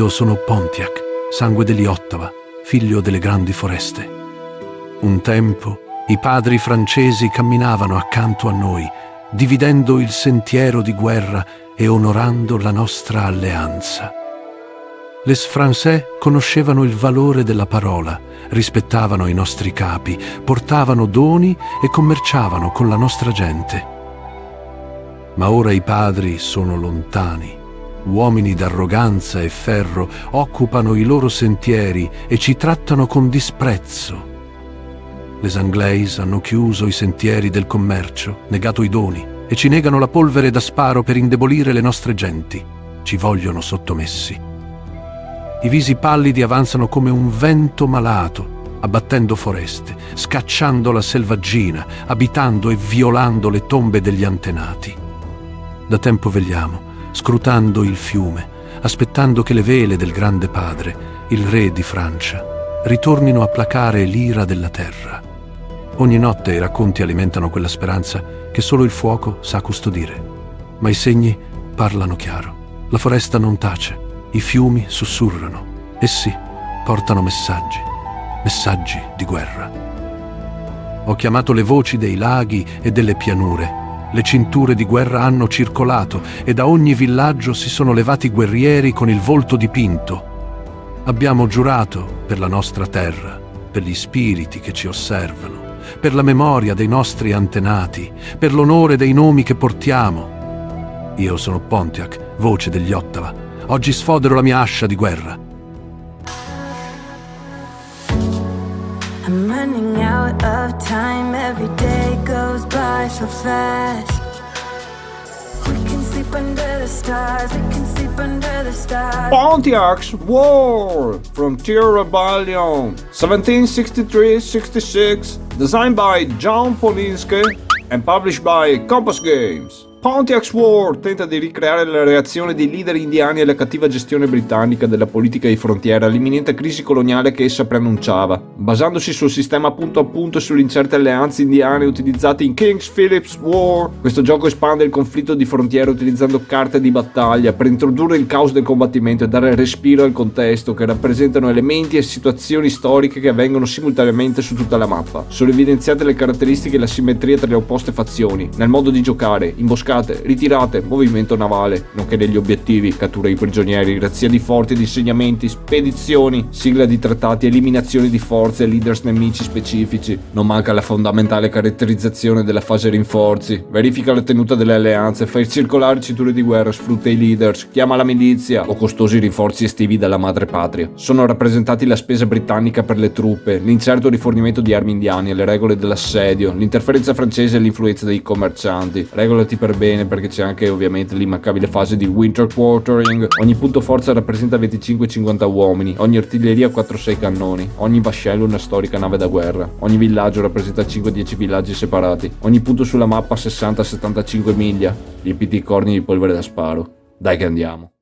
Io sono Pontiac, sangue degli Ottawa, figlio delle grandi foreste. Un tempo i padri francesi camminavano accanto a noi, dividendo il sentiero di guerra e onorando la nostra alleanza. Les Français conoscevano il valore della parola, rispettavano i nostri capi, portavano doni e commerciavano con la nostra gente. Ma ora i padri sono lontani. Uomini d'arroganza e ferro occupano i loro sentieri e ci trattano con disprezzo. Les Anglais hanno chiuso i sentieri del commercio, negato i doni e ci negano la polvere da sparo per indebolire le nostre genti. Ci vogliono sottomessi. I visi pallidi avanzano come un vento malato, abbattendo foreste, scacciando la selvaggina, abitando e violando le tombe degli antenati. Da tempo vegliamo, scrutando il fiume, aspettando che le vele del grande padre, il re di Francia, ritornino a placare l'ira della terra. Ogni notte i racconti alimentano quella speranza che solo il fuoco sa custodire. Ma i segni parlano chiaro. La foresta non tace. I fiumi sussurrano. Essi portano messaggi di guerra. Ho chiamato le voci dei laghi e delle pianure. Le cinture di guerra hanno circolato e da ogni villaggio si sono levati guerrieri con il volto dipinto. Abbiamo giurato per la nostra terra, per gli spiriti che ci osservano, per la memoria dei nostri antenati, per l'onore dei nomi che portiamo. Io sono Pontiac, voce degli Ottawa. Oggi sfodero la mia ascia di guerra. I'm running out of time, every day goes by so fast. We can sleep under the stars, we can sleep under the stars. Pontiac's War! Frontier Rebellion 1763-66, designed by John Polinsky and published by Compass Games. Pontiac's War tenta di ricreare la reazione dei leader indiani alla cattiva gestione britannica della politica di frontiera, all'imminente crisi coloniale che essa preannunciava. Basandosi sul sistema punto a punto e sulle incerte alleanze indiane utilizzate in King Philip's War, questo gioco espande il conflitto di frontiera utilizzando carte di battaglia per introdurre il caos del combattimento e dare respiro al contesto, che rappresentano elementi e situazioni storiche che avvengono simultaneamente su tutta la mappa. Sono evidenziate le caratteristiche e la simmetria tra le opposte fazioni, nel modo di giocare, imboscate, ritirate, movimento navale, nonché degli obiettivi, cattura di prigionieri, razzia di forti ed insegnamenti, spedizioni, sigla di trattati, eliminazioni di forze e leaders nemici specifici. Non manca la fondamentale caratterizzazione della fase rinforzi, verifica la tenuta delle alleanze, fa circolare cinture di guerra, sfrutta i leaders, chiama la milizia o costosi rinforzi estivi dalla madrepatria. Sono rappresentati la spesa britannica per le truppe, l'incerto rifornimento di armi indiane, le regole dell'assedio, l'interferenza francese e l'influenza dei commercianti. Regolati per bene, perché c'è anche ovviamente l'immancabile fase di winter quartering. Ogni punto forza rappresenta 25-50 uomini, ogni artiglieria 4-6 cannoni, ogni vascello una storica nave da guerra, ogni villaggio rappresenta 5-10 villaggi separati, ogni punto sulla mappa 60-75 miglia, riempiti i corni di polvere da sparo. Dai che andiamo.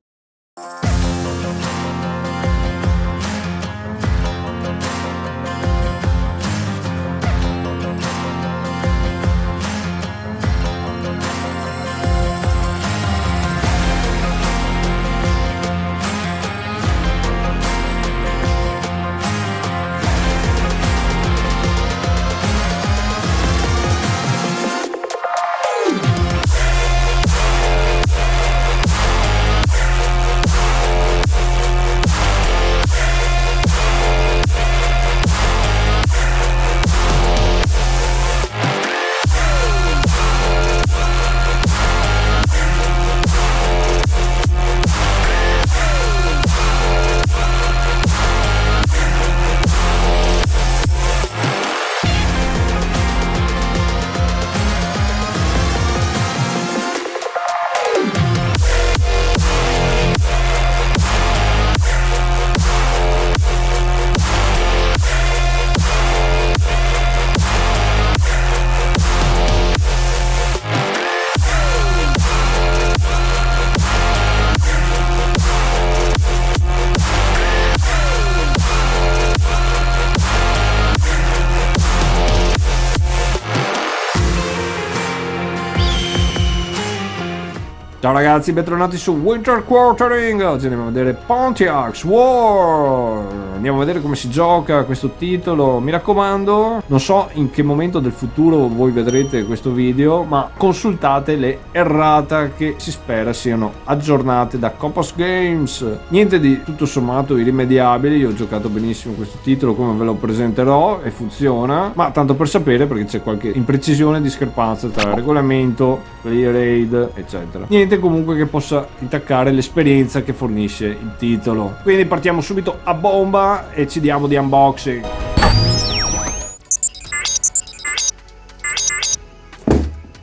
Ciao ragazzi, bentornati su Winter Quartering. Oggi andiamo a vedere Pontiac War. Andiamo a vedere come si gioca questo titolo. Mi raccomando, non so in che momento del futuro voi vedrete questo video, ma consultate le errata che si spera siano aggiornate da Compass Games. Niente di tutto sommato irrimediabile. Io ho giocato benissimo questo titolo come ve lo presenterò e funziona, ma tanto per sapere, perché c'è qualche imprecisione e discrepanza tra il regolamento, player aid, eccetera. Niente comunque che possa intaccare l'esperienza che fornisce il titolo. Quindi partiamo subito a bomba e ci diamo di unboxing.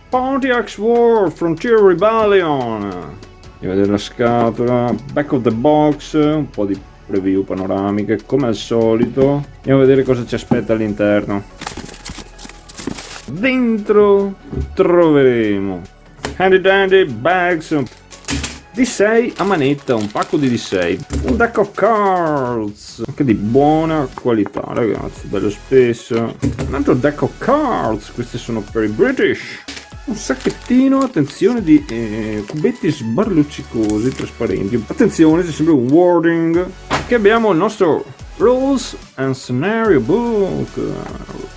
Pontiac War Frontier Rebellion. Andiamo a vedere la scatola, back of the box, un po' di preview panoramiche come al solito. Andiamo a vedere cosa ci aspetta all'interno. Dentro troveremo handy dandy bags, D6 a manetta, un pacco di D6, un deck of cards anche di buona qualità ragazzi, bello spesso, un altro deck of cards, questi sono per i British, un sacchettino, attenzione, di cubetti sbarluccicosi trasparenti, attenzione, c'è sempre un wording, che abbiamo il nostro Rules and Scenario Book,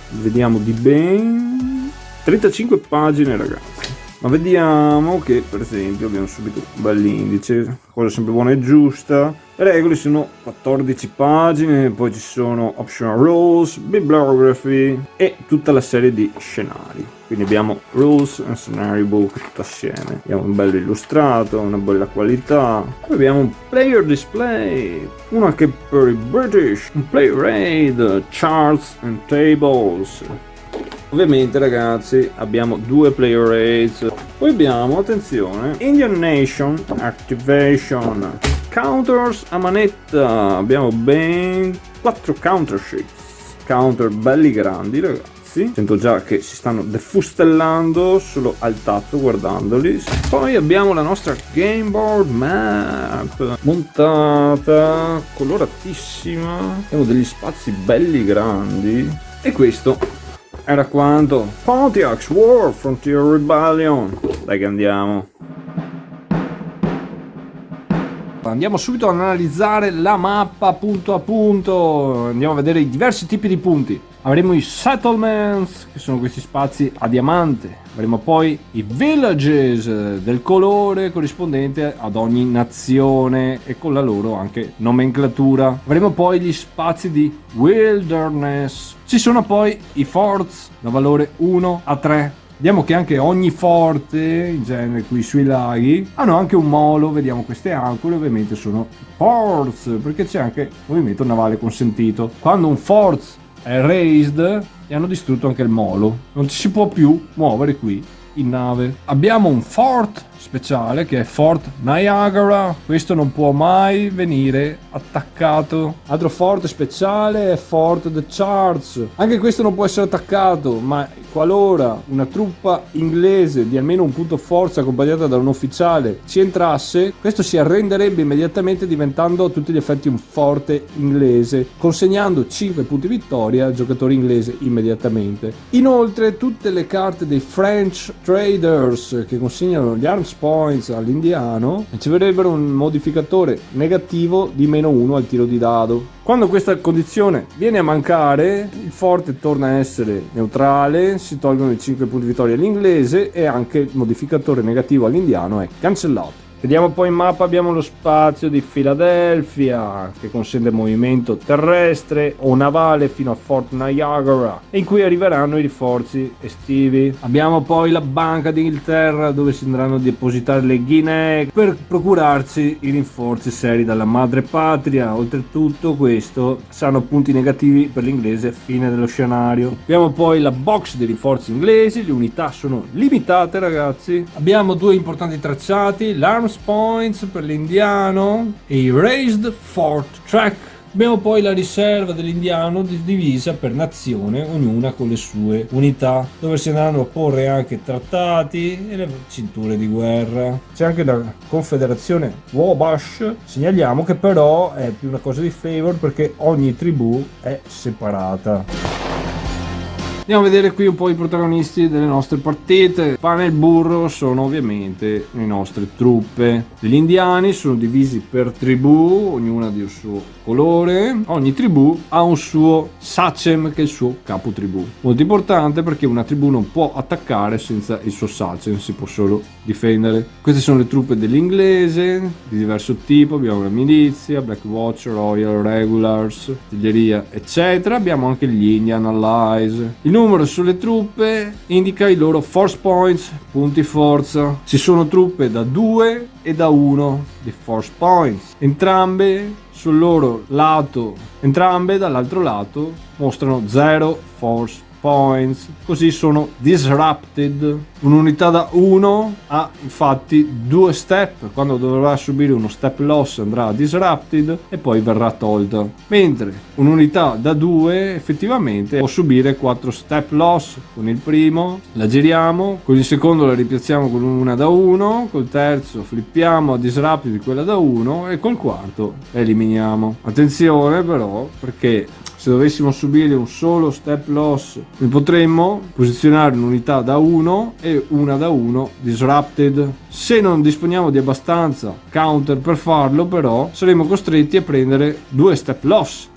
vediamo di ben 35 pagine ragazzi. Ma vediamo che per esempio abbiamo subito un bell'indice, cosa sempre buona e giusta. Le regole sono 14 pagine, poi ci sono optional rules, bibliography e tutta la serie di scenari. Quindi abbiamo rules and scenario book tutto assieme. Abbiamo un bello illustrato, una bella qualità. Poi abbiamo un player display, uno anche per i British, un player aid, charts and tables. Ovviamente ragazzi abbiamo due player aids, poi abbiamo, attenzione, Indian Nation Activation, counters a manetta, abbiamo ben 4 counter sheets, counter belli grandi ragazzi, sento già che si stanno defustellando solo al tatto guardandoli. Poi abbiamo la nostra game board map montata, coloratissima, abbiamo degli spazi belli grandi e questo era quanto. Pontiac War Frontier Rebellion. Dai che andiamo. Andiamo subito ad analizzare la mappa punto a punto. Andiamo a vedere i diversi tipi di punti. Avremo i settlements, che sono questi spazi a diamante. Avremo poi i villages del colore corrispondente ad ogni nazione e con la loro anche nomenclatura. Avremo poi gli spazi di wilderness. Ci sono poi i forts da valore 1 a 3. Vediamo che anche ogni forte, in genere qui sui laghi, hanno anche un molo. Vediamo queste ancore, ovviamente sono forts, perché c'è anche movimento navale consentito. Quando un fort è raised, e hanno distrutto anche il molo, non ci si può più muovere qui in nave. Abbiamo un fort speciale che è Fort Niagara, questo non può mai venire attaccato. Altro forte speciale è Fort The Charts, anche questo non può essere attaccato, ma qualora una truppa inglese di almeno un punto forza accompagnata da un ufficiale ci entrasse, questo si arrenderebbe immediatamente diventando a tutti gli effetti un forte inglese, consegnando 5 punti vittoria al giocatore inglese immediatamente. Inoltre tutte le carte dei French Traders che consegnano gli arms points all'indiano riceverebbero un modificatore negativo di -1 al tiro di dado. Quando questa condizione viene a mancare, il forte torna a essere neutrale, si tolgono i 5 punti vittoria all'inglese e anche il modificatore negativo all'indiano è cancellato. Vediamo poi in mappa, abbiamo lo spazio di Philadelphia che consente movimento terrestre o navale fino a Fort Niagara e in cui arriveranno i rinforzi estivi. Abbiamo poi la Banca d'Inghilterra dove si andranno a depositare le Guinee per procurarsi i rinforzi seri dalla madre patria. Oltretutto questo saranno punti negativi per l'inglese fine dello scenario. Abbiamo poi la box dei rinforzi inglesi, le unità sono limitate ragazzi. Abbiamo due importanti tracciati, l'Arms Points per l'indiano e i Raised Fort Track. Abbiamo poi la riserva dell'indiano divisa per nazione, ognuna con le sue unità, dove si andranno a porre anche trattati e le cinture di guerra. C'è anche la confederazione Wabash, segnaliamo che però è più una cosa di favor perché ogni tribù è separata. Andiamo a vedere qui un po' i protagonisti delle nostre partite. Pane e il burro sono ovviamente le nostre truppe. Gli indiani sono divisi per tribù, ognuna di un suo colore. Ogni tribù ha un suo sachem, che è il suo capo tribù. Molto importante, perché una tribù non può attaccare senza il suo sachem, si può solo difendere. Queste sono le truppe dell'inglese di diverso tipo. Abbiamo la milizia, Black Watch, Royal Regulars, artiglieria eccetera. Abbiamo anche gli Indian Allies. Il numero sulle truppe indica i loro force points, punti forza. Ci sono truppe da 2 e da 1 di force points. Entrambe sul loro lato, entrambe dall'altro lato mostrano 0 force points, così sono disrupted. Un'unità da 1 ha infatti 2 step, quando dovrà subire uno step loss andrà disrupted e poi verrà tolta, mentre un'unità da 2 effettivamente può subire 4 step loss. Con il primo la giriamo, con il secondo la ripiazziamo con una da 1, col terzo flippiamo a disrupted di quella da 1 e col quarto la eliminiamo. Attenzione però, perché se dovessimo subire un solo step loss, potremmo posizionare un'unità da 1 e una da 1 disrupted. Se non disponiamo di abbastanza counter per farlo, però, saremo costretti a prendere 2 step loss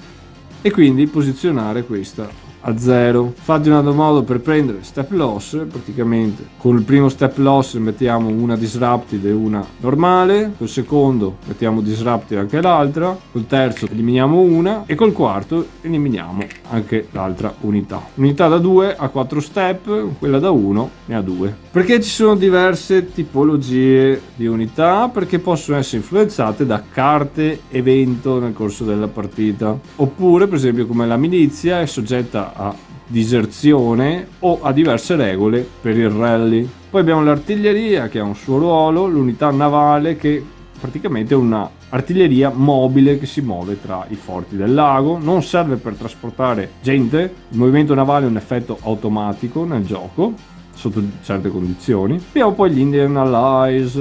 e quindi posizionare questa a 0. Fate un altro modo per prendere step loss: praticamente con il primo step loss mettiamo una disrupted e una normale, col secondo mettiamo disrupted anche l'altra, col terzo eliminiamo una e col quarto eliminiamo anche l'altra unità. L'unità da 2 ha 4 step, quella da 1 ne ha 2. Perché ci sono diverse tipologie di unità? Perché possono essere influenzate da carte evento nel corso della partita, oppure per esempio come la milizia è soggetta a diserzione o a diverse regole per il rally. Poi abbiamo l'artiglieria, che ha un suo ruolo, l'unità navale, che praticamente è una artiglieria mobile che si muove tra i forti del lago, non serve per trasportare gente. Il movimento navale è un effetto automatico nel gioco sotto certe condizioni. Abbiamo poi gli Indian Allies.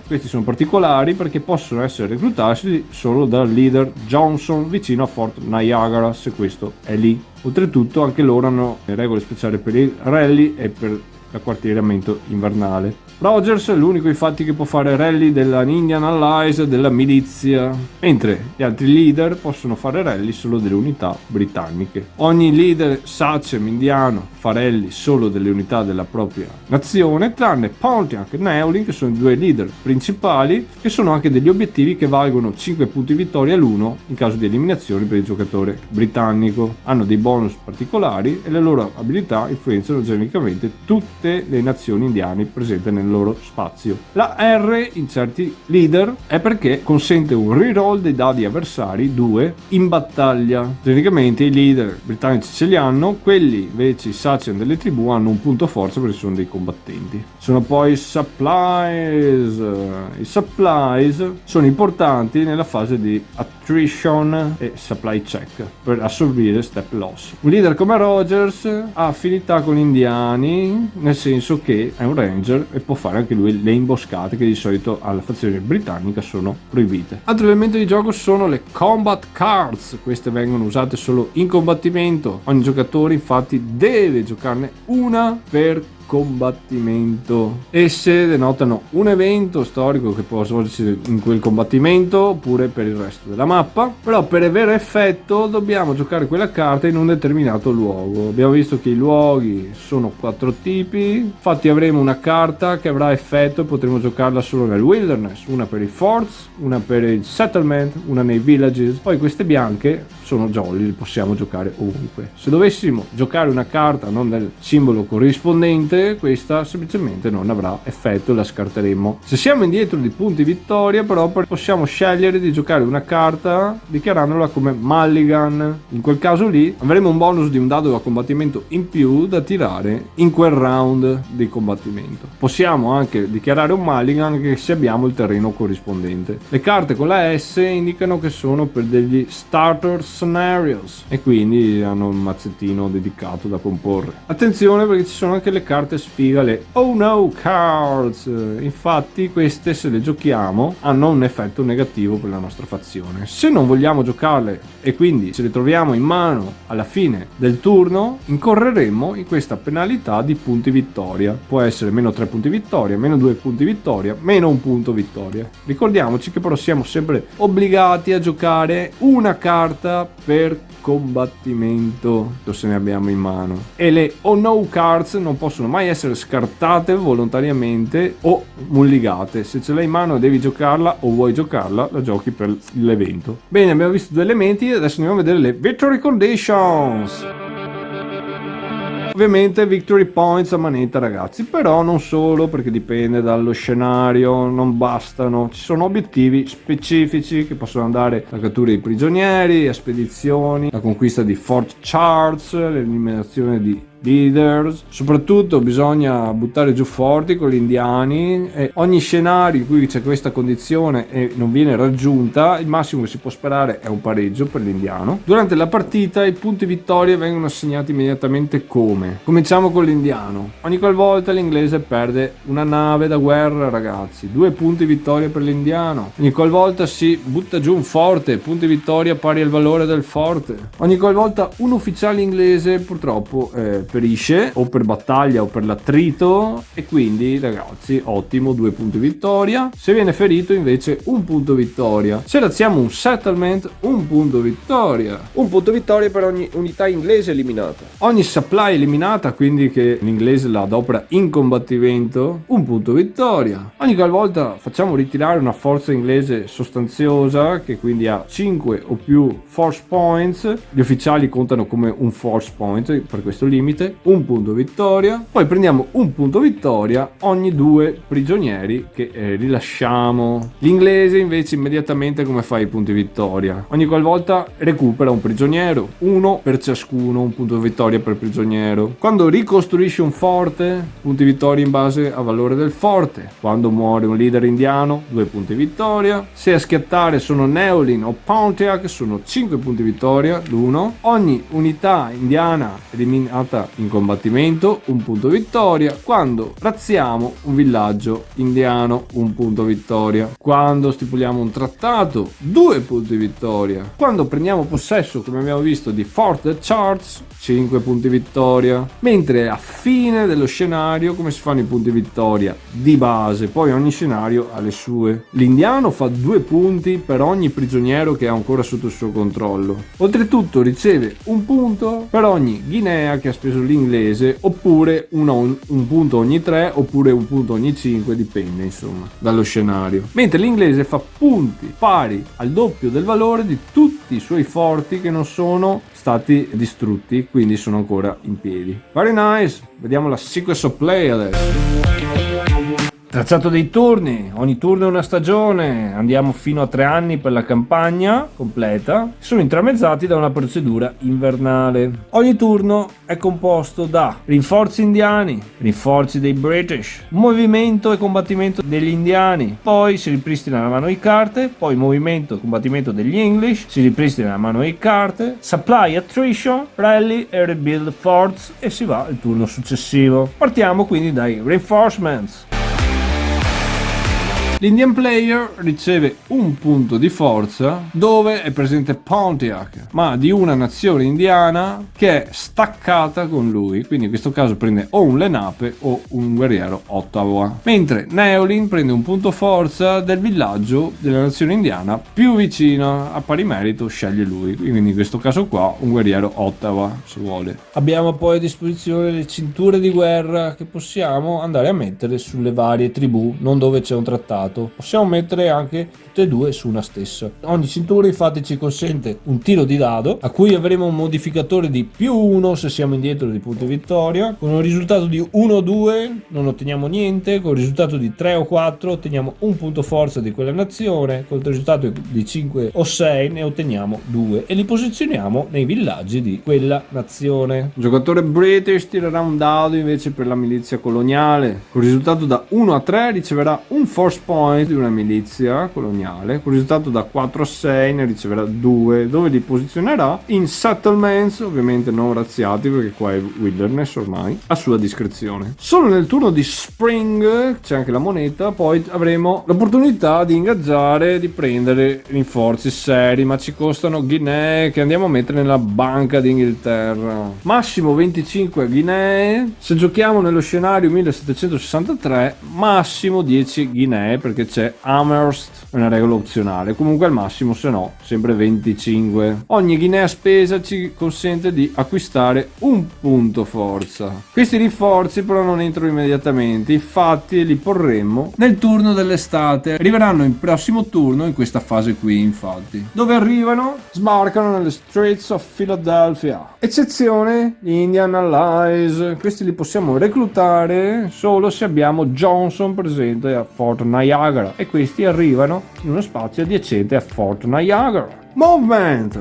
Questi sono particolari perché possono essere reclutati solo dal leader Johnson vicino a Fort Niagara, se questo è lì. Oltretutto anche loro hanno regole speciali per il rally e per l'acquartieramento invernale. Rogers è l'unico infatti che può fare rally della Indian Allies e della milizia, mentre gli altri leader possono fare rally solo delle unità britanniche. Ogni leader sachem indiano fa rally solo delle unità della propria nazione, tranne Pontiac e Neolin, che sono i 2 leader principali, che sono anche degli obiettivi che valgono 5 punti vittoria l'uno in caso di eliminazione per il giocatore britannico. Hanno dei bonus particolari e le loro abilità influenzano genericamente tutte le nazioni indiane presenti nel loro spazio. La R in certi leader è perché consente un reroll dei dadi avversari 2 in battaglia. Genericamente i leader britannici ce li hanno, quelli invece i sachem delle tribù hanno un punto forza perché sono dei combattenti. Sono poi i supplies. I supplies sono importanti nella fase di attrition e supply check per assorbire step loss. Un leader come Rogers ha affinità con gli indiani, nel senso che è un ranger e può fare anche lui le imboscate che di solito alla fazione britannica sono proibite. Altro elemento di gioco sono le combat cards. Queste vengono usate solo in combattimento. Ogni giocatore infatti deve giocarne una per combattimento. Esse denotano un evento storico che può svolgersi in quel combattimento oppure per il resto della mappa, però per avere effetto dobbiamo giocare quella carta in un determinato luogo. Abbiamo visto che i luoghi sono 4 tipi, infatti avremo una carta che avrà effetto e potremo giocarla solo nel wilderness, una per i forts, una per il settlement, una nei villages. Poi queste bianche sono jolly, le possiamo giocare ovunque. Se dovessimo giocare una carta non del simbolo corrispondente, questa semplicemente non avrà effetto e la scarteremo. Se siamo indietro di punti vittoria però possiamo scegliere di giocare una carta dichiarandola come mulligan. In quel caso lì avremo un bonus di un dado da combattimento in più da tirare in quel round di combattimento. Possiamo anche dichiarare un mulligan anche se abbiamo il terreno corrispondente. Le carte con la S indicano che sono per degli starter scenarios e quindi hanno un mazzettino dedicato da comporre. Attenzione perché ci sono anche le carte carte sfiga, le Oh No Cards. Infatti queste, se le giochiamo, hanno un effetto negativo per la nostra fazione. Se non vogliamo giocarle e quindi ce le troviamo in mano alla fine del turno, incorreremmo in questa penalità di punti vittoria. Può essere meno 3 punti vittoria, meno 2 punti vittoria, meno 1 punto vittoria. Ricordiamoci che però siamo sempre obbligati a giocare una carta per combattimento se ne abbiamo in mano, e le Oh No Cards non possono mai essere scartate volontariamente o mulligate. Se ce l'hai in mano e devi giocarla o vuoi giocarla, la giochi per l'evento. Bene, abbiamo visto due elementi, adesso andiamo a vedere le Victory Conditions. Ovviamente victory points a manetta, ragazzi, però non solo, perché dipende dallo scenario, non bastano, ci sono obiettivi specifici che possono andare da cattura di prigionieri a spedizioni, la conquista di fort charts, l'eliminazione di leaders. Soprattutto bisogna buttare giù forti con gli indiani, e ogni scenario in cui c'è questa condizione e non viene raggiunta, il massimo che si può sperare è un pareggio per l'indiano. Durante la partita i punti vittoria vengono assegnati immediatamente. Come? Cominciamo con l'indiano. Ogni qualvolta l'inglese perde una nave da guerra, ragazzi, 2 punti vittoria per l'indiano. Ogni qualvolta si butta giù un forte, punti vittoria pari al valore del forte. Ogni qualvolta un ufficiale inglese purtroppo perisce o per battaglia o per l'attrito, e quindi, ragazzi, ottimo, 2 punti vittoria. Se viene ferito invece 1 punto vittoria. Se razziamo un settlement, 1 punto vittoria. 1 punto vittoria per ogni unità inglese eliminata. Ogni supply eliminata, quindi che l'inglese la adopera in combattimento, 1 punto vittoria. Ogni qualvolta facciamo ritirare una forza inglese sostanziosa, che quindi ha 5 o più force points, gli ufficiali contano come un force point per questo limite, 1 punto vittoria. Poi prendiamo 1 punto vittoria ogni 2 prigionieri che rilasciamo. L'inglese invece immediatamente come fa i punti vittoria? Ogni qualvolta recupera un prigioniero, 1 per ciascuno, 1 punto vittoria per prigioniero. Quando ricostruisce un forte, punti vittoria in base al valore del forte. Quando muore un leader indiano, 2 punti vittoria. Se a schiattare sono Neolin o Pontiac, sono 5 punti vittoria l'uno. Ogni unità indiana eliminata in combattimento, 1 punto vittoria. Quando razziamo un villaggio indiano, 1 punto vittoria. Quando stipuliamo un trattato, 2 punti vittoria. Quando prendiamo possesso, come abbiamo visto, di Fort Charts, 5 punti vittoria. Mentre a fine dello scenario, come si fanno i punti vittoria? Di base, poi ogni scenario ha le sue. L'indiano fa 2 punti per ogni prigioniero che ha ancora sotto il suo controllo. Oltretutto riceve 1 punto per ogni Guinea che ha speso l'inglese, oppure un punto ogni 3, oppure 1 punto ogni 5, dipende insomma dallo scenario. Mentre l'inglese fa punti pari al doppio del valore di tutti i suoi forti che non sono stati distrutti, quindi sono ancora in piedi. Very nice. Vediamo la sequence of play adesso. Tracciato dei turni, ogni turno è una stagione, andiamo fino a 3 anni per la campagna completa, sono intramezzati da una procedura invernale. Ogni turno è composto da rinforzi indiani, rinforzi dei British, movimento e combattimento degli indiani, poi si ripristina la mano di carte, poi movimento e combattimento degli English, si ripristina la mano di carte, supply attrition, rally e rebuild forts, e si va al turno successivo. Partiamo quindi dai reinforcements. L'Indian player riceve 1 punto di forza dove è presente Pontiac, ma di una nazione indiana che è staccata con lui, quindi in questo caso prende o un Lenape o un guerriero Ottawa. Mentre Neolin prende un punto forza del villaggio della nazione indiana più vicina, a pari merito sceglie lui, quindi in questo caso qua un guerriero Ottawa se vuole. Abbiamo poi a disposizione le cinture di guerra che possiamo andare a mettere sulle varie tribù, non dove c'è un trattato. Possiamo mettere anche tutte e due su una stessa. Ogni cintura infatti ci consente un tiro di dado a cui avremo un modificatore di +1 se siamo indietro di punti vittoria. Con un risultato di 1 o 2 non otteniamo niente, con il risultato di 3 o 4 otteniamo un punto forza di quella nazione, con il risultato di 5 o 6 ne otteniamo 2 e li posizioniamo nei villaggi di quella nazione. Il giocatore British tirerà un dado invece per la milizia coloniale. Con il risultato da 1 a 3 riceverà un force point point di una milizia coloniale, con risultato da 4 a 6 ne riceverà 2, dove li posizionerà in settlements, ovviamente non razziati perché qua è wilderness ormai, a sua discrezione. Solo nel turno di spring, c'è anche la moneta, poi avremo l'opportunità di ingaggiare, di prendere rinforzi seri, ma ci costano Guinee che andiamo a mettere nella Banca d'Inghilterra. Massimo 25 Guinee, se giochiamo nello scenario 1763 massimo 10 Guinee perché c'è Amherst, è una regola opzionale, comunque al massimo, se no sempre 25. Ogni Guinea spesa ci consente di acquistare un punto forza. Questi rinforzi però non entrano immediatamente, infatti li porremmo nel turno dell'estate, arriveranno in prossimo turno in questa fase qui. Infatti dove arrivano? Sbarcano nelle Straits of Philadelphia, eccezione gli Indian Allies. Questi li possiamo reclutare solo se abbiamo Johnson presente a Fort Niagara, e questi arrivano in uno spazio adiacente a Fort Niagara. Movement.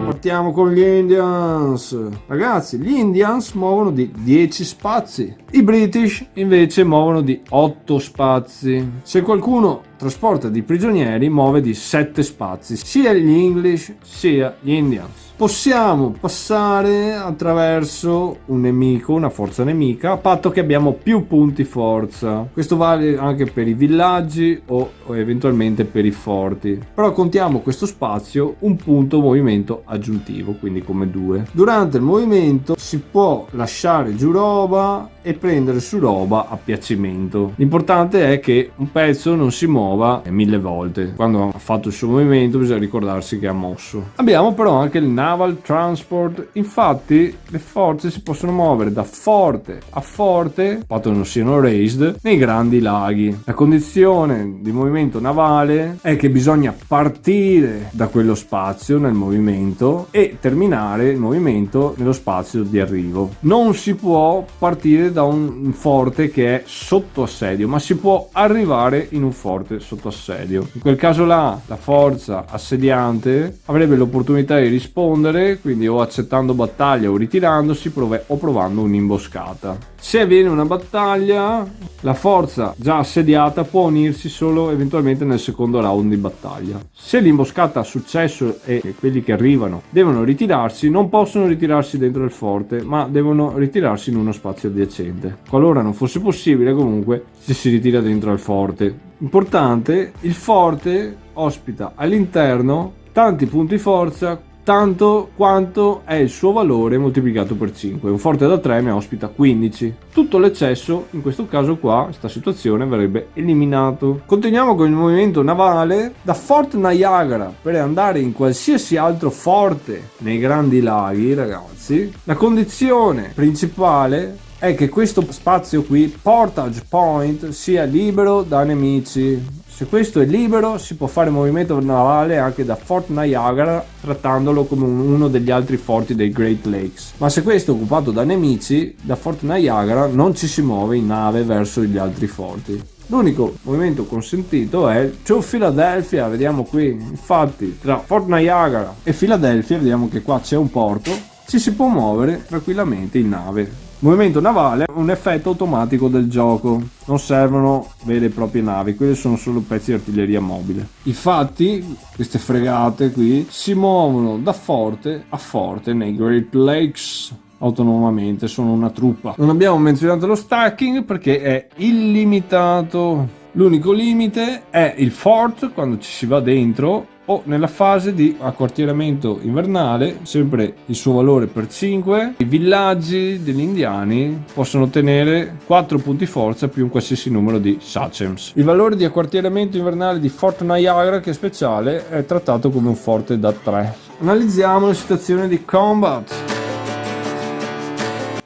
Partiamo con gli Indians. Ragazzi, gli Indians muovono di 10 spazi, i British invece muovono di 8 spazi. Se qualcuno trasporta dei prigionieri muove di 7 spazi, sia gli English sia gli Indians. Possiamo passare attraverso un nemico, una forza nemica, a patto che abbiamo più punti forza. Questo vale anche per i villaggi o eventualmente per i forti. Però contiamo questo spazio un punto movimento aggiuntivo, quindi come 2. Durante il movimento si può lasciare giù roba e prendere su roba a piacimento. L'importante è che un pezzo non si muova 1000 volte. Quando ha fatto il suo movimento bisogna ricordarsi che ha mosso. Abbiamo però anche il Naval Transport, infatti le forze si possono muovere da forte a forte, a patto non siano raised, nei grandi laghi. La condizione di movimento navale è che bisogna partire da quello spazio nel movimento e terminare il movimento nello spazio di arrivo. Non si può partire da un forte che è sotto assedio, ma si può arrivare in un forte sotto assedio. In quel caso là la forza assediante avrebbe l'opportunità di rispondere, quindi o accettando battaglia o ritirandosi o provando un'imboscata. Se avviene una battaglia, la forza già assediata può unirsi solo eventualmente nel secondo round di battaglia. Se l'imboscata ha successo e quelli che arrivano devono ritirarsi, non possono ritirarsi dentro il forte, ma devono ritirarsi in uno spazio adiacente. Qualora non fosse possibile, comunque si ritira dentro al forte. Importante, il forte ospita all'interno tanti punti forza tanto quanto è il suo valore moltiplicato per 5. Un forte da 3 ne ospita 15. Tutto l'eccesso, in questo caso qua, questa situazione verrebbe eliminato. Continuiamo con il movimento navale. Da Fort Niagara per andare in qualsiasi altro forte nei grandi laghi, ragazzi, la condizione principale è che questo spazio qui, Portage Point, sia libero da nemici. Se questo è libero si può fare movimento navale anche da Fort Niagara, trattandolo come uno degli altri forti dei Great Lakes. Ma se questo è occupato da nemici, da Fort Niagara non ci si muove in nave verso gli altri forti. L'unico movimento consentito è to Philadelphia, vediamo qui, infatti tra Fort Niagara e Philadelphia, vediamo che qua c'è un porto, ci si può muovere tranquillamente in nave. Movimento navale è un effetto automatico del gioco, non servono vere e proprie navi, quelle sono solo pezzi di artiglieria mobile. Infatti queste fregate qui si muovono da forte a forte nei Great Lakes autonomamente, sono una truppa. Non abbiamo menzionato lo stacking perché è illimitato. L'unico limite è il fort quando ci si va dentro o nella fase di acquartieramento invernale, sempre il suo valore per 5. I villaggi degli indiani possono ottenere 4 punti forza più un qualsiasi numero di sachems. Il valore di acquartieramento invernale di Fort Niagara, che è speciale, è trattato come un forte da 3. Analizziamo la situazione di combat.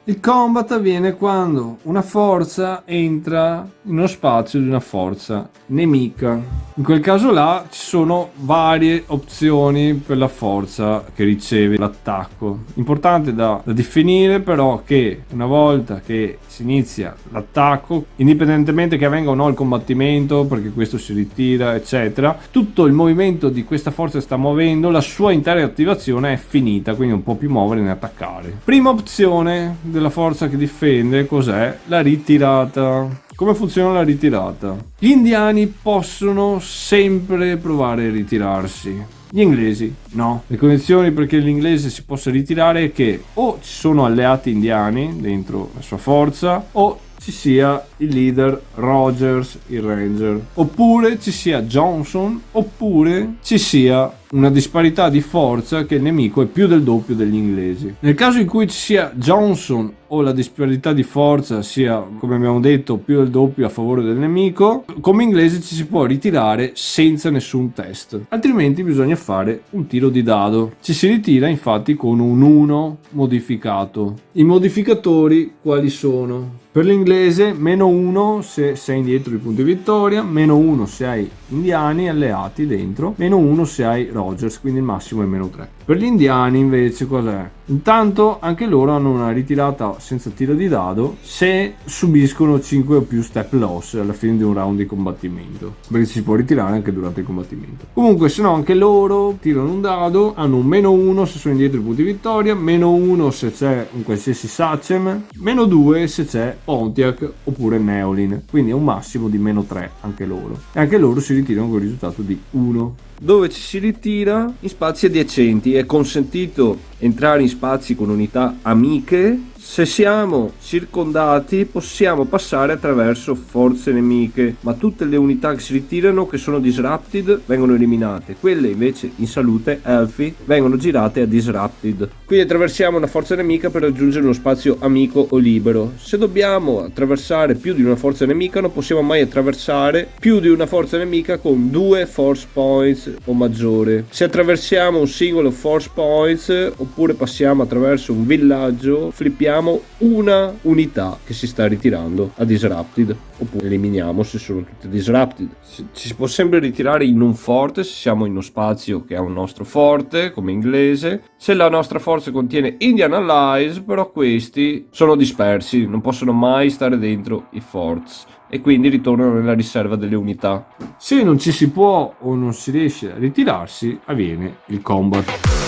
Il combat avviene quando una forza entra in uno spazio di una forza nemica. In quel caso là ci sono varie opzioni per la forza che riceve l'attacco. Importante da definire però che una volta che si inizia l'attacco, indipendentemente che avvenga o no il combattimento, perché questo si ritira eccetera, tutto il movimento di questa forza che sta muovendo, la sua intera attivazione è finita, quindi non può più muovere né attaccare. Prima opzione della forza che difende cos'è? La ritirata. come funziona la ritirata? Gli indiani possono sempre provare a ritirarsi. Gli inglesi no. Le condizioni perché l'inglese si possa ritirare è che o ci sono alleati indiani dentro la sua forza o ci sia il leader Rogers, il Ranger, oppure ci sia Johnson, oppure ci sia una disparità di forza che il nemico è più del doppio degli inglesi. Nel caso in cui ci sia Johnson o la disparità di forza sia, come abbiamo detto, più del doppio a favore del nemico, come inglese ci si può ritirare senza nessun test, altrimenti bisogna fare un tiro di dado. Ci si ritira infatti con un 1 modificato. I modificatori quali sono? Per l'inglese -1 se sei indietro di punti vittoria, -1 se hai indiani alleati dentro, -1 se hai Rogers, quindi il massimo è -3. Per gli indiani invece cos'è? Intanto anche loro hanno una ritirata senza tiro di dado se subiscono 5 o più step loss alla fine di un round di combattimento, perché si può ritirare anche durante il combattimento. Comunque se no anche loro tirano un dado, hanno un -1 se sono indietro di punti vittoria, -1 se c'è un qualsiasi Sachem, -2 se c'è Pontiac oppure Neolin, quindi è un massimo di -3 anche loro, e anche loro si ritirano con il risultato di 1. Dove ci si ritira? In spazi adiacenti. È consentito entrare in spazi con unità amiche. Se siamo circondati possiamo passare attraverso forze nemiche, ma tutte le unità che si ritirano che sono disrupted vengono eliminate, quelle invece in salute, healthy, vengono girate a disrupted. Quindi attraversiamo una forza nemica per raggiungere uno spazio amico o libero. Se dobbiamo attraversare più di una forza nemica non possiamo mai attraversare più di una forza nemica con 2 force points o maggiore. Se attraversiamo un singolo force points oppure passiamo attraverso un villaggio, flippiamo una unità che si sta ritirando a disrupted, oppure eliminiamo se sono tutte disrupted. Ci si può sempre ritirare in un forte se siamo in uno spazio che ha un nostro forte come inglese. Se la nostra forza contiene Indian Allies, però questi sono dispersi, non possono mai stare dentro i forts e quindi ritornano nella riserva delle unità. Se non ci si può o non si riesce a ritirarsi, avviene il combat.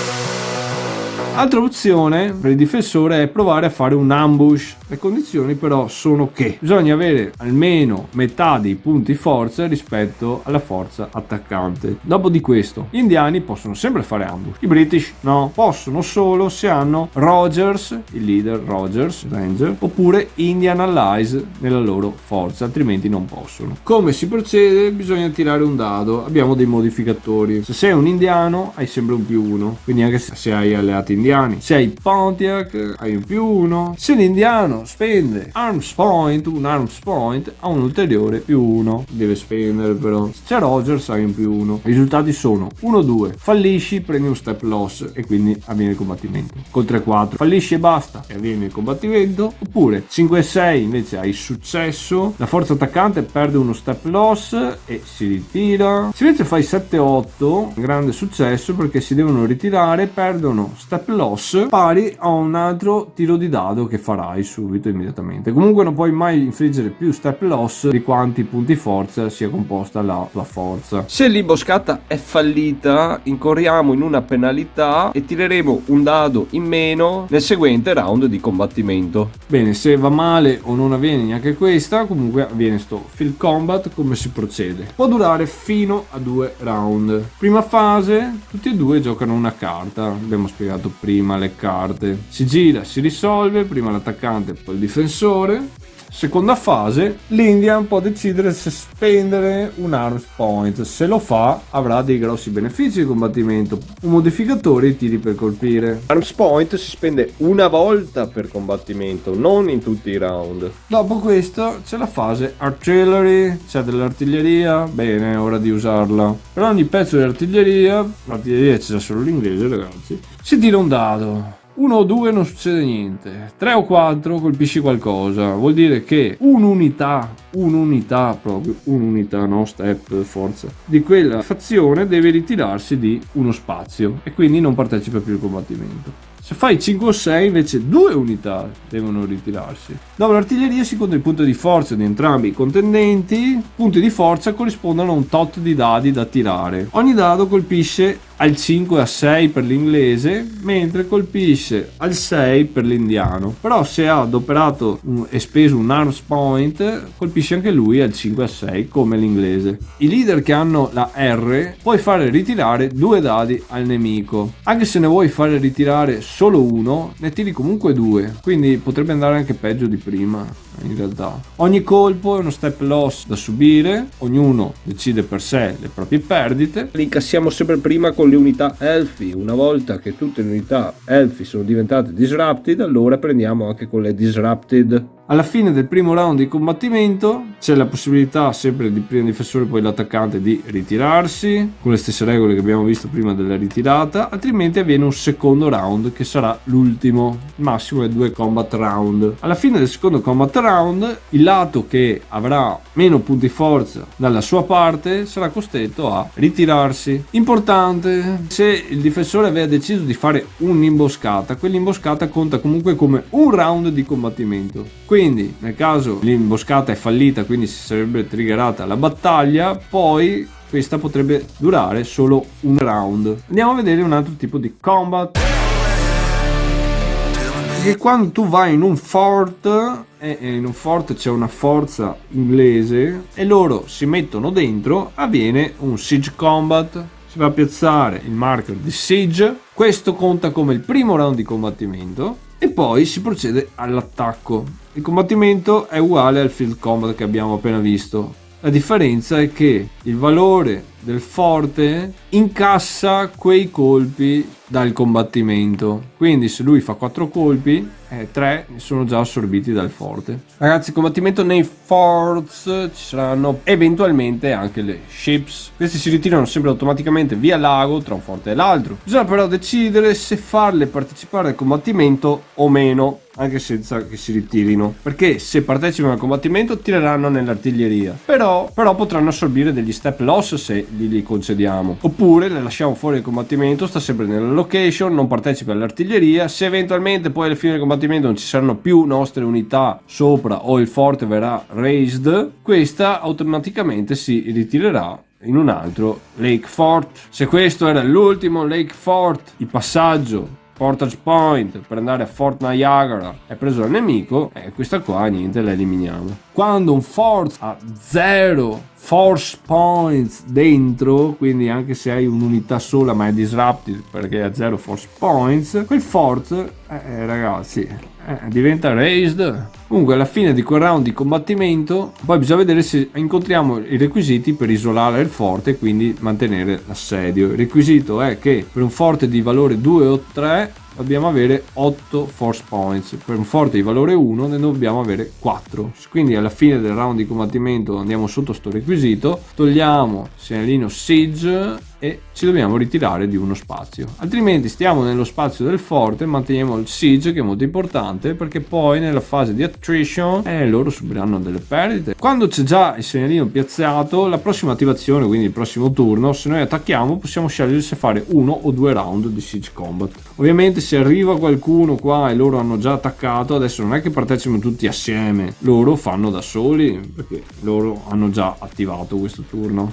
Altra opzione per il difensore è provare a fare un ambush. Le condizioni però sono che bisogna avere almeno metà dei punti forza rispetto alla forza attaccante. Dopo di questo, gli indiani possono sempre fare ambush. I British no, possono solo se hanno Rogers, il leader Rogers, Ranger, oppure Indian Allies nella loro forza, altrimenti non possono. Come si procede? Bisogna tirare un dado. Abbiamo dei modificatori. Se sei un indiano hai sempre un +1, quindi anche se hai alleati indiani. Se hai Pontiac hai un +1. Se l'indiano spende Arms Point, un Arms Point ha un ulteriore +1, deve spendere però. Se c'è Rogers hai un +1. I risultati sono 1-2, fallisci, prendi un step loss e quindi avviene il combattimento. Con 3-4 fallisci e basta e avviene il combattimento, oppure 5-6 invece hai successo, la forza attaccante perde uno step loss e si ritira. Se invece fai 7-8, grande successo perché si devono ritirare, perdono step loss pari a un altro tiro di dado che farai subito immediatamente. Comunque non puoi mai infliggere più step loss di quanti punti forza sia composta la tua forza. Se l'imboscata è fallita incorriamo in una penalità e tireremo un dado in meno nel seguente round di combattimento. Bene, se va male o non avviene neanche questa, comunque avviene sto field combat. Come si procede? Può durare fino a 2 round. Prima fase, tutti e due giocano una carta, abbiamo spiegato prima le carte. Si gira, si risolve, prima l'attaccante e poi il difensore. Seconda fase, l'Indian può decidere se spendere un Arms Point. Se lo fa avrà dei grossi benefici di combattimento, un modificatore e tiri per colpire. Arms Point si spende una volta per combattimento, non in tutti i round. Dopo questo c'è la fase Artillery, c'è dell'artiglieria, bene, è ora di usarla. Per ogni pezzo di l'artiglieria c'è già solo l'inglese ragazzi, si tira un dado. 1 o 2 non succede niente, 3 o 4 colpisci qualcosa, vuol dire che un'unità, proprio un'unità, no step, forza, di quella fazione deve ritirarsi di uno spazio e quindi non partecipa più al combattimento. Se fai 5 o 6 invece 2 unità devono ritirarsi. Dopo l'artiglieria si conta il punto di forza di entrambi i contendenti. Punti di forza corrispondono a un tot di dadi da tirare. Ogni dado colpisce al 5 a 6 per l'inglese, mentre colpisce al 6 per l'indiano. Però se ha adoperato e speso un arms point, colpisce anche lui al 5 a 6 come l'inglese. I leader che hanno la R puoi fare ritirare 2 dadi al nemico. Anche se ne vuoi fare ritirare solo uno, ne tiri comunque 2, quindi potrebbe andare anche peggio di prima in realtà. Ogni colpo è uno step loss da subire, ognuno decide per sé le proprie perdite. Li incassiamo sempre prima con le unità Elfi. Una volta che tutte le unità Elfi sono diventate disrupted, allora prendiamo anche con le disrupted. Alla fine del primo round di combattimento c'è la possibilità sempre di prima difensore poi l'attaccante di ritirarsi con le stesse regole che abbiamo visto prima della ritirata, altrimenti avviene un secondo round che sarà l'ultimo. Il massimo è 2 combat round. Alla fine del secondo combat round il lato che avrà meno punti forza dalla sua parte sarà costretto a ritirarsi. Importante, se il difensore aveva deciso di fare un'imboscata, quell'imboscata conta comunque come un round di combattimento. Quindi nel caso l'imboscata è fallita, quindi si sarebbe triggerata la battaglia, poi questa potrebbe durare solo un round. Andiamo a vedere un altro tipo di combat. Che quando tu vai in un fort e in un fort c'è una forza inglese e loro si mettono dentro, avviene un siege combat. Si va a piazzare il marker di siege, questo conta come il primo round di combattimento e poi si procede all'attacco. Il combattimento è uguale al field combat che abbiamo appena visto. La differenza è che il valore del forte incassa quei colpi dal combattimento. Quindi se lui fa 4 colpi, 3 sono già assorbiti dal forte. Ragazzi, il combattimento nei forts ci saranno eventualmente anche le ships. Questi si ritirano sempre automaticamente via lago tra un forte e l'altro. Bisogna però decidere se farle partecipare al combattimento o meno, anche senza che si ritirino, perché se partecipano al combattimento tireranno nell'artiglieria, però potranno assorbire degli step loss se li concediamo, oppure le lasciamo fuori il combattimento, sta sempre nella location, non partecipa all'artiglieria. Se eventualmente poi alla fine del combattimento non ci saranno più nostre unità sopra o il forte verrà raised, questa automaticamente si ritirerà in un altro Lake Fort. Se questo era l'ultimo Lake Fort, il passaggio Portage Point per andare a Fort Niagara è preso dal nemico, questa qua niente, la eliminiamo. Quando un fort ha 0 force points dentro, quindi anche se hai un'unità sola ma è disrupted perché ha 0 force points, quel fort ragazzi diventa raised. Comunque alla fine di quel round di combattimento poi bisogna vedere se incontriamo i requisiti per isolare il forte e quindi mantenere l'assedio. Il requisito è che per un forte di valore 2 o 3 dobbiamo avere 8 force points, per un forte di valore 1 ne dobbiamo avere 4. Quindi alla fine del round di combattimento andiamo sotto sto requisito, togliamo il segnalino siege e ci dobbiamo ritirare di uno spazio, altrimenti stiamo nello spazio del forte, manteniamo il siege che è molto importante perché poi nella fase di attrition loro subiranno delle perdite. Quando c'è già il segnalino piazzato, la prossima attivazione, quindi il prossimo turno, se noi attacchiamo possiamo scegliere se fare 1 o 2 round di siege combat. Ovviamente se arriva qualcuno qua e loro hanno già attaccato, adesso non è che partecipano tutti assieme, loro fanno da soli perché loro hanno già attivato questo turno.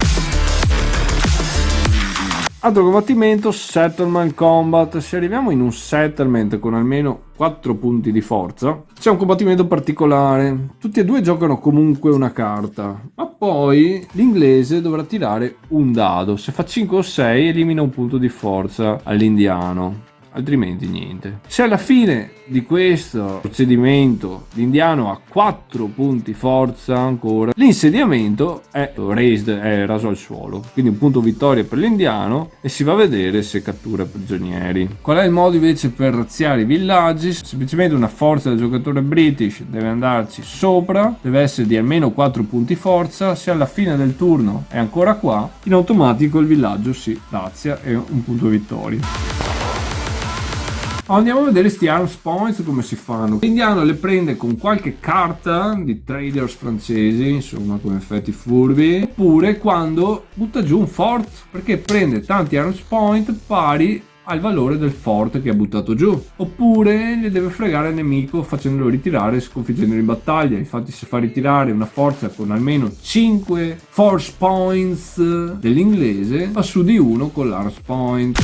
Altro combattimento, settlement combat. Se arriviamo in un settlement con almeno 4 punti di forza, c'è un combattimento particolare. Tutti e due giocano comunque una carta, ma poi l'inglese dovrà tirare un dado. Se fa 5 o 6 elimina un punto di forza all'indiano, altrimenti niente. Se alla fine di questo procedimento l'indiano ha 4 punti forza ancora, l'insediamento è raised, è raso al suolo, quindi un punto vittoria per l'indiano e si va a vedere se cattura prigionieri. Qual è il modo invece per razziare i villaggi? Semplicemente una forza del giocatore British deve andarci sopra, deve essere di almeno 4 punti forza. Se alla fine del turno è ancora qua, in automatico il villaggio si razzia e un punto vittoria. Andiamo a vedere sti arms points come si fanno. L'indiano le prende con qualche carta di traders francesi, insomma come effetti furbi, oppure quando butta giù un fort, perché prende tanti arms point pari al valore del forte che ha buttato giù, oppure le deve fregare il nemico facendolo ritirare e sconfiggendolo in battaglia. Infatti se fa ritirare una forza con almeno 5 force points dell'inglese, va su di 1 con l'Ars Point.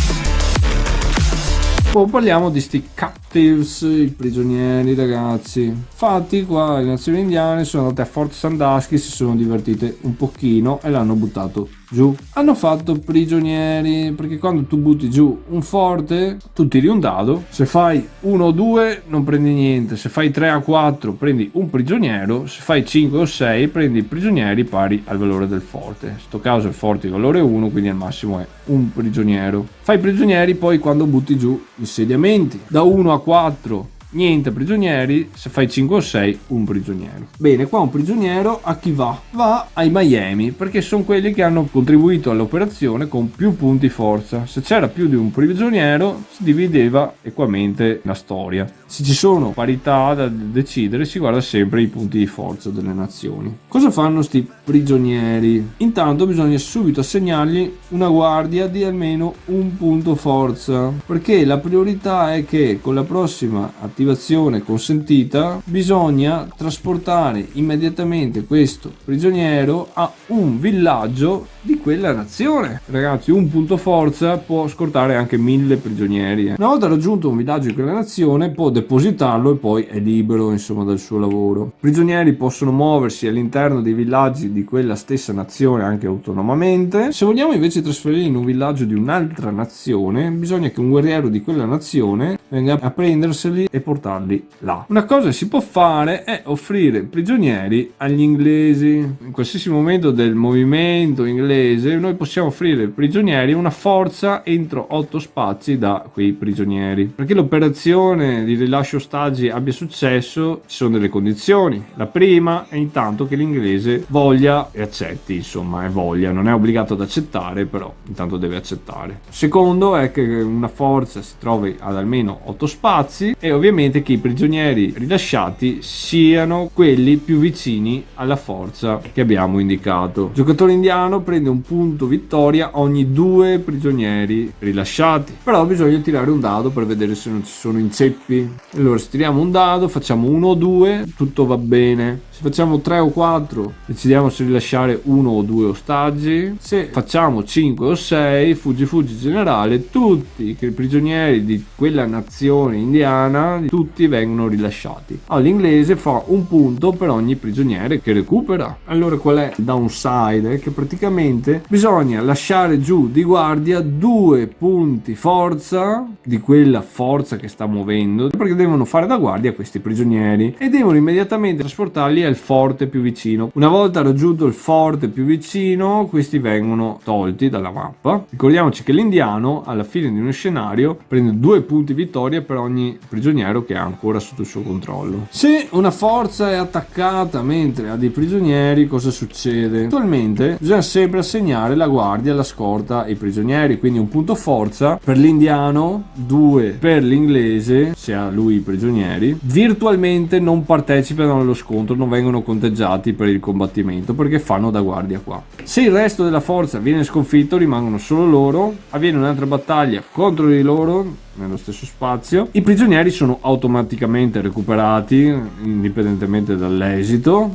Poi parliamo di sti captives, i prigionieri, ragazzi. Infatti qua le nazioni indiane sono andate a Fort Sandusky, si sono divertite un pochino e l'hanno buttato giù. Hanno fatto prigionieri, perché quando tu butti giù un forte tu tiri un dado, se fai 1 o 2 non prendi niente, se fai 3 o 4 prendi un prigioniero, se fai 5 o 6 prendi prigionieri pari al valore del forte. In sto caso il forte è valore 1, quindi al massimo è un prigioniero. Fai prigionieri poi quando butti giù insediamenti, da 1 a 4 niente prigionieri, se fai 5 o 6 un prigioniero. Bene, qua un prigioniero a chi va? Va ai Miami, perché sono quelli che hanno contribuito all'operazione con più punti forza. Se c'era più di un prigioniero si divideva equamente la storia. Se ci sono parità da decidere si guarda sempre i punti di forza delle nazioni. Cosa fanno sti prigionieri? Intanto bisogna subito assegnargli una guardia di almeno un punto forza, perché la priorità è che con la prossima attivazione consentita bisogna trasportare immediatamente questo prigioniero a un villaggio di quella nazione. Ragazzi, un punto forza può scortare anche 1000 prigionieri. Una volta raggiunto un villaggio di quella nazione può depositarlo e poi è libero, insomma, dal suo lavoro. I prigionieri possono muoversi all'interno dei villaggi di quella stessa nazione anche autonomamente. Se vogliamo invece trasferirli in un villaggio di un'altra nazione, bisogna che un guerriero di quella nazione venga a prenderseli e portarli là. Una cosa che si può fare è offrire prigionieri agli inglesi. In qualsiasi momento del movimento inglese noi possiamo offrire prigionieri una forza entro 8 spazi da quei prigionieri. Perché l'operazione di rilascio ostaggi abbia successo ci sono delle condizioni. La prima è intanto che l'inglese voglia e accetti, insomma è voglia, non è obbligato ad accettare, però intanto deve accettare. Secondo è che una forza si trovi ad almeno 8 spazi e ovviamente che i prigionieri rilasciati siano quelli più vicini alla forza che abbiamo indicato. Il giocatore indiano prende un punto vittoria ogni 2 prigionieri rilasciati, però bisogna tirare un dado per vedere se non ci sono inceppi. Allora se tiriamo un dado, facciamo 1 o 2, tutto va bene. Se facciamo 3 o 4 decidiamo se rilasciare 1 o 2 ostaggi. Se facciamo 5 o 6 fuggi generale, tutti i prigionieri di quella nazione indiana tutti vengono rilasciati. L'inglese fa un punto per ogni prigioniere che recupera. Allora qual è il downside? È che praticamente bisogna lasciare giù di guardia 2 punti forza di quella forza che sta muovendo, perché devono fare da guardia a questi prigionieri e devono immediatamente trasportarli al forte più vicino. Una volta raggiunto il forte più vicino, questi vengono tolti dalla mappa. Ricordiamoci che l'indiano alla fine di uno scenario prende 2 punti vittoria per ogni prigioniero che ha ancora sotto il suo controllo. Se una forza è attaccata mentre ha dei prigionieri, cosa succede? Attualmente bisogna sempre assegnare la guardia, la scorta ai prigionieri, quindi un punto forza per l'indiano, 2 per l'inglese se ha lui i prigionieri. Virtualmente non partecipano allo scontro, non vengono conteggiati per il combattimento perché fanno da guardia qua. Se il resto della forza viene sconfitto, rimangono solo loro, avviene un'altra battaglia contro di loro nello stesso spazio, i prigionieri sono automaticamente recuperati indipendentemente dall'esito.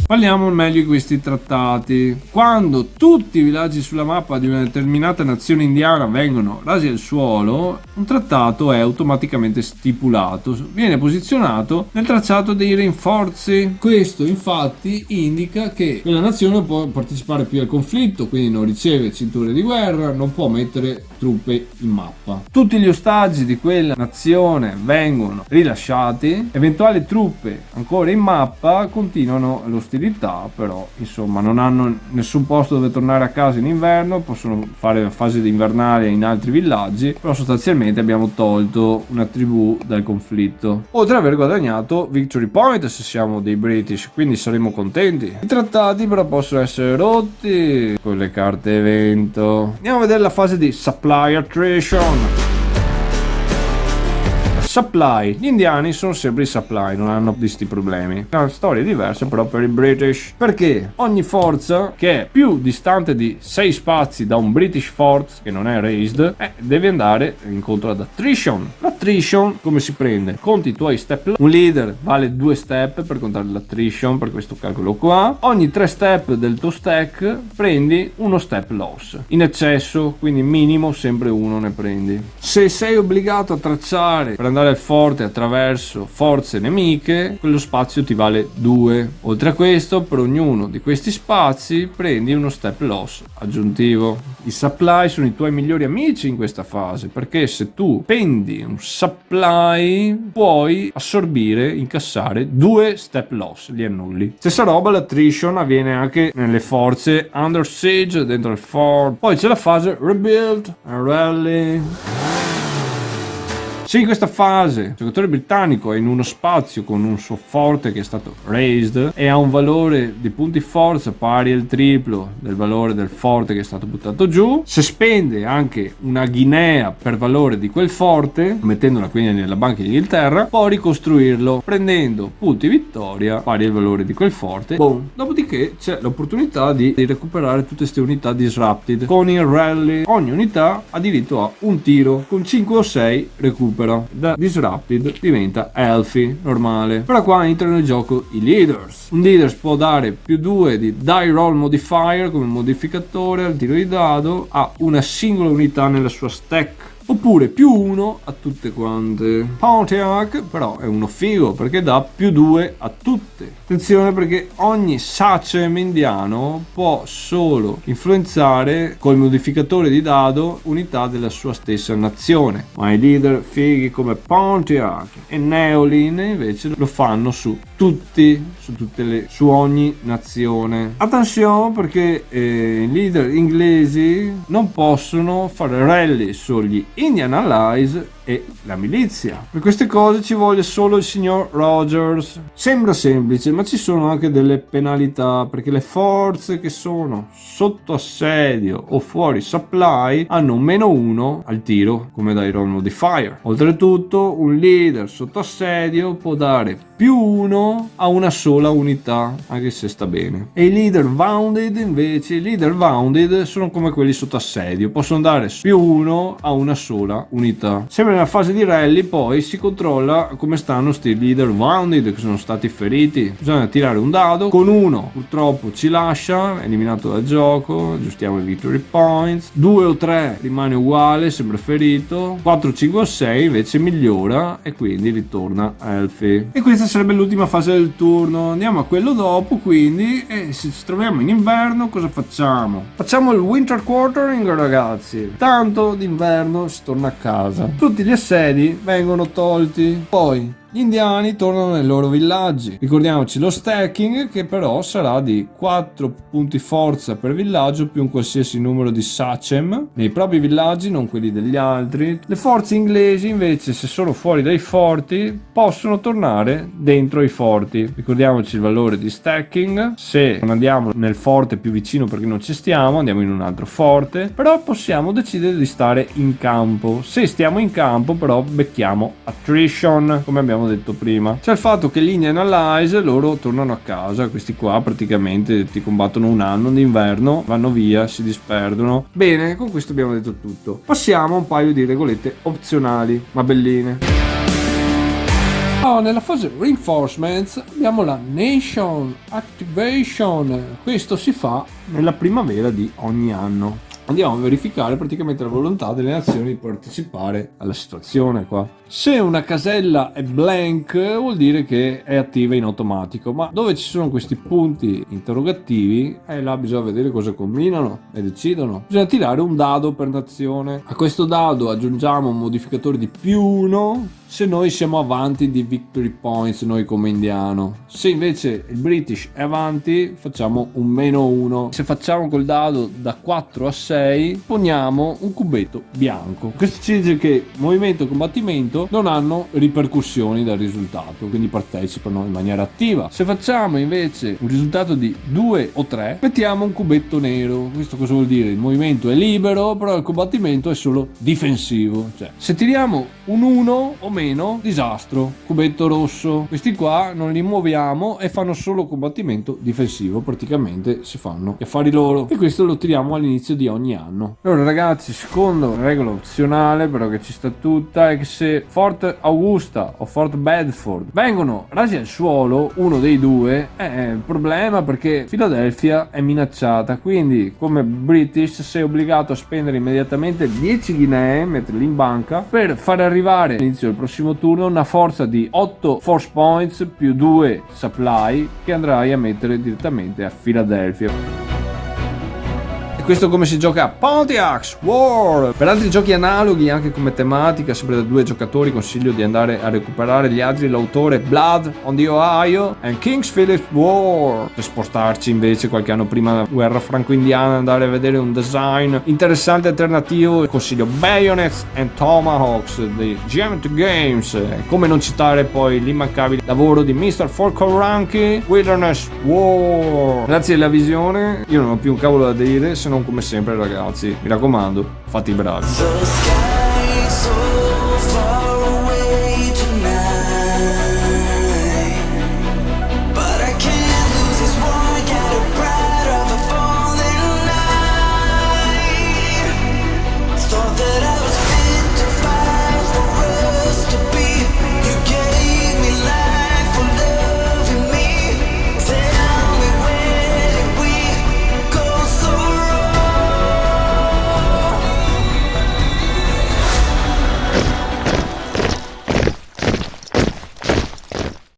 Parliamo meglio di questi trattati. Quando tutti i villaggi sulla mappa di una determinata nazione indiana vengono rasi al suolo, un trattato è automaticamente stipulato, viene posizionato nel tracciato dei rinforzi. Questo infatti indica che quella nazione non può partecipare più al conflitto, quindi non riceve cinture di guerra, non può mettere truppe in mappa. Tutti gli ostaggi di quella nazione vengono rilasciati, eventuali truppe ancora in mappa continuano l'ostilità, però insomma non hanno nessun posto dove tornare a casa in inverno, possono fare la fase invernale in altri villaggi, però sostanzialmente abbiamo tolto una tribù dal conflitto, oltre ad aver guadagnato victory point se siamo dei British, quindi saremo contenti. I trattati però possono essere rotti con le carte evento. Andiamo a vedere la fase di supply attrition. Supply. Gli indiani sono sempre i supply, non hanno questi problemi. Una storia diversa però per i British, perché ogni forza che è più distante di 6 spazi da un British fort che non è raised deve andare incontro ad attrition. L'attrition come si prende? Conti i tuoi step. Un leader vale 2 step per contare l'attrition, per questo calcolo qua. Ogni 3 step del tuo stack prendi uno step loss in eccesso, quindi minimo sempre uno ne prendi. Se sei obbligato a tracciare per andare al forte attraverso forze nemiche, quello spazio ti vale 2. Oltre a questo, per ognuno di questi spazi prendi uno step loss aggiuntivo. I supply sono i tuoi migliori amici in questa fase, perché se tu spendi un supply puoi assorbire, incassare 2 step loss, li annulli. Stessa roba, l'attrition avviene anche nelle forze under siege dentro il fort. Poi c'è la fase rebuild and rally. Se in questa fase il giocatore britannico è in uno spazio con un suo forte che è stato raised e ha un valore di punti forza pari al triplo del valore del forte che è stato buttato giù, se spende anche una guinea per valore di quel forte, mettendola quindi nella Banca d'Inghilterra, può ricostruirlo prendendo punti vittoria pari al valore di quel forte. Boom. Dopodiché c'è l'opportunità di recuperare tutte queste unità disrupted. Con il rally ogni unità ha diritto a un tiro, con 5 o 6 recupera. Da disrupted diventa healthy, normale. Però qua entrano in gioco i leaders. Un leader può dare più 2 di die roll modifier come modificatore al tiro di dado a una singola unità nella sua stack, oppure più 1 a tutte quante. Pontiac però è uno figo perché dà più 2 a tutte. Attenzione, perché ogni sachem indiano può solo influenzare col modificatore di dado unità della sua stessa nazione, ma i leader fighi come Pontiac e Neolin invece lo fanno su ogni nazione. Attenzione, perché i leader inglesi non possono fare rally sugli Indian Allies e la milizia. Per queste cose ci vuole solo il signor Rogers. Sembra semplice, ma ci sono anche delle penalità, perché le forze che sono sotto assedio o fuori supply hanno -1 al tiro come dai roll modifier. Oltretutto un leader sotto assedio può dare +1 a una sola unità, anche se sta bene. E i leader wounded invece, i leader wounded sono come quelli sotto assedio, possono dare +1 a una sola unità. Sempre nella fase di rally poi si controlla come stanno sti leader wounded che sono stati feriti. Bisogna tirare un dado, con 1 purtroppo ci lascia, è eliminato dal gioco, aggiustiamo i victory points. 2 o 3 rimane uguale, sempre ferito. 4, 5 o 6 invece migliora e quindi ritorna healthy. E questa sarebbe l'ultima fase del turno. Andiamo a quello dopo, quindi, e se ci troviamo in inverno cosa facciamo? Facciamo il winter quartering, ragazzi. Tanto d'inverno si torna a casa. Tutti gli assedi vengono tolti. Poi gli indiani tornano nei loro villaggi. Ricordiamoci lo stacking, che però sarà di 4 punti forza per villaggio più un qualsiasi numero di sachem nei propri villaggi, non quelli degli altri. Le forze inglesi invece, se sono fuori dai forti, possono tornare dentro i forti. Ricordiamoci il valore di stacking: se non andiamo nel forte più vicino perché non ci stiamo, andiamo in un altro forte, però possiamo decidere di stare in campo. Se stiamo in campo però becchiamo attrition, come abbiamo detto prima. C'è il fatto che gli Indian Allies loro tornano a casa, questi qua praticamente ti combattono un anno d'inverno, vanno via, si disperdono. Bene, con questo abbiamo detto tutto. Passiamo a un paio di regolette opzionali, ma belline. Nella fase Reinforcements abbiamo la Nation Activation. Questo si fa nella primavera di ogni anno. Andiamo a verificare praticamente la volontà delle nazioni di partecipare alla situazione qua. Se una casella è blank vuol dire che è attiva in automatico, ma dove ci sono questi punti interrogativi, là bisogna vedere cosa combinano e decidono. Bisogna tirare un dado per nazione. A questo dado aggiungiamo un modificatore di +1 se noi siamo avanti di victory points, noi come indiano. Se invece il British è avanti, facciamo un -1. Se facciamo col dado da 4 a 6, poniamo un cubetto bianco. Questo ci dice che movimento e combattimento non hanno ripercussioni dal risultato, quindi partecipano in maniera attiva. Se facciamo invece un risultato di 2 o 3, mettiamo un cubetto nero. Questo cosa vuol dire? Il movimento è libero, però il combattimento è solo difensivo. Cioè, se tiriamo un 1 o meno disastro, cubetto rosso. Questi qua non li muoviamo e fanno solo combattimento difensivo, praticamente si fanno gli affari loro, e questo lo tiriamo all'inizio di ogni anno. Allora ragazzi, secondo regola opzionale però che ci sta tutta, è che se Fort Augusta o Fort Bedford vengono rasi al suolo, uno dei due, è un problema perché Philadelphia è minacciata, quindi come British sei obbligato a spendere immediatamente 10 guinee, metterli in banca, per far arrivare all'inizio del prossimo turno una forza di 8 force points più 2 supply che andrai a mettere direttamente a Philadelphia. Questo come si gioca a Pontiac's War. Per altri giochi analoghi anche come tematica, sempre da 2 giocatori, consiglio di andare a recuperare gli altri, l'autore Blood on the Ohio e King's Philip's War. Per spostarci invece qualche anno prima della guerra franco-indiana, andare a vedere un design interessante alternativo, consiglio Bayonets and Tomahawks di GM2 Games. Come non citare poi l'immancabile lavoro di Mr. Forkoranki, Wilderness War. Grazie alla visione, io non ho più un cavolo da dire se non come sempre ragazzi, mi raccomando, fate i bravi.